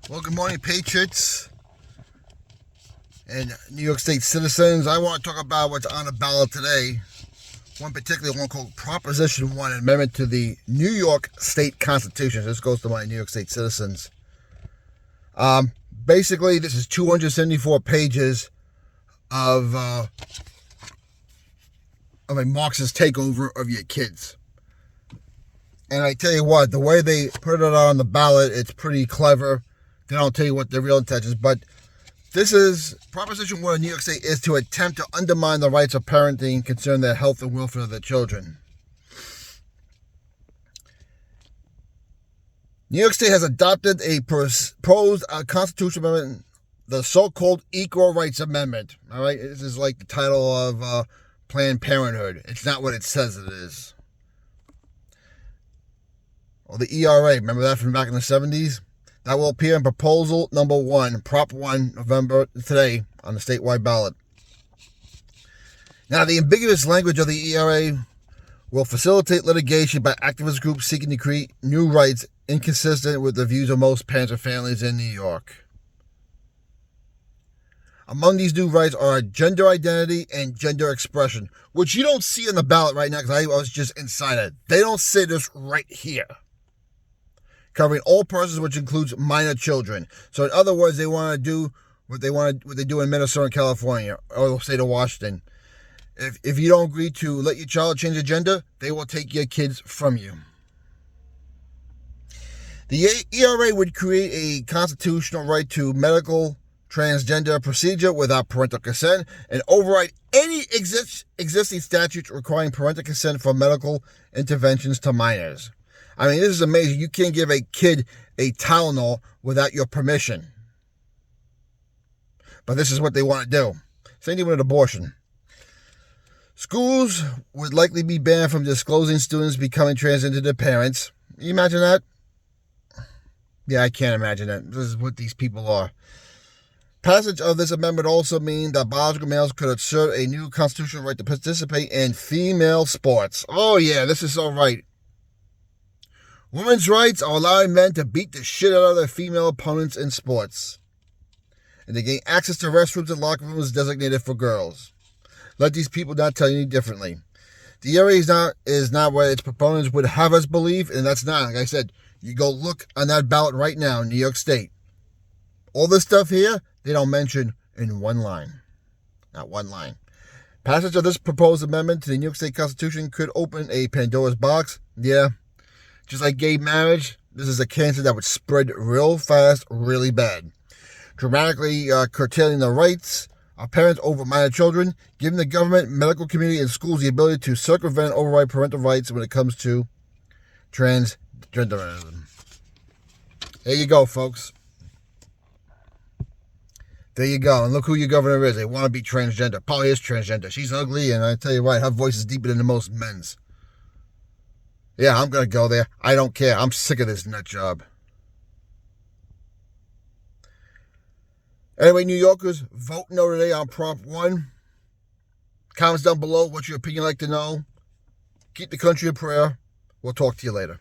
Well, good morning, Patriots and New York State citizens. I want to talk about what's on the ballot today. One particular one called Proposition 1, an amendment to the New York State Constitution. This goes to my New York State citizens. Basically, this is 274 pages of a Marxist takeover of your kids. And I tell you what, the way they put it on the ballot, it's pretty clever. They don't tell you what their real intentions, but this is Proposition 1 in New York State is to attempt to undermine the rights of parenting concerning the health and welfare of their children. New York State has adopted a proposed constitutional amendment, the so-called Equal Rights Amendment. All right, this is like the title of Planned Parenthood. It's not what it says it is. Or the ERA, remember that from back in the 70s? That will appear in Proposal Number 1, Prop 1, November today on the statewide ballot. Now, the ambiguous language of the ERA will facilitate litigation by activist groups seeking to create new rights inconsistent with the views of most parents and families in New York. Among these new rights are gender identity and gender expression, which you don't see on the ballot right now because I was just inside it. They don't say this right here. Covering all persons, which includes minor children. So in other words, they want to do what they do in Minnesota and California, or the state of Washington. If you don't agree to let your child change their gender, they will take your kids from you. The ERA would create a constitutional right to medical transgender procedure without parental consent and override any existing statutes requiring parental consent for medical interventions to minors. I mean, this is amazing. You can't give a kid a Tylenol without your permission. But this is what they want to do. Same thing with abortion. Schools would likely be banned from disclosing students becoming transgender to their parents. Can you imagine that? Yeah, I can't imagine that. This is what these people are. Passage of this amendment also means that biological males could assert a new constitutional right to participate in female sports. Oh, yeah, this is all right. Women's rights are allowing men to beat the shit out of their female opponents in sports. And they gain access to restrooms and locker rooms designated for girls. Let these people not tell you any differently. The ERA is not what its proponents would have us believe, and that's not. Like I said, you go look on that ballot right now in New York State. All this stuff here, they don't mention in one line. Not one line. Passage of this proposed amendment to the New York State Constitution could open a Pandora's box. Yeah. Just like gay marriage, this is a cancer that would spread real fast, really bad. Dramatically curtailing the rights of parents over minor children, giving the government, medical community, and schools the ability to circumvent and override parental rights when it comes to transgenderism. There you go, folks. There you go. And look who your governor is. They want to be transgender. Probably is transgender. She's ugly, and I tell you what, her voice is deeper than the most men's. Yeah, I'm going to go there. I don't care. I'm sick of this nut job. Anyway, New Yorkers, vote no today on Prop 1. Comments down below. What's your opinion like to know? Keep the country in prayer. We'll talk to you later.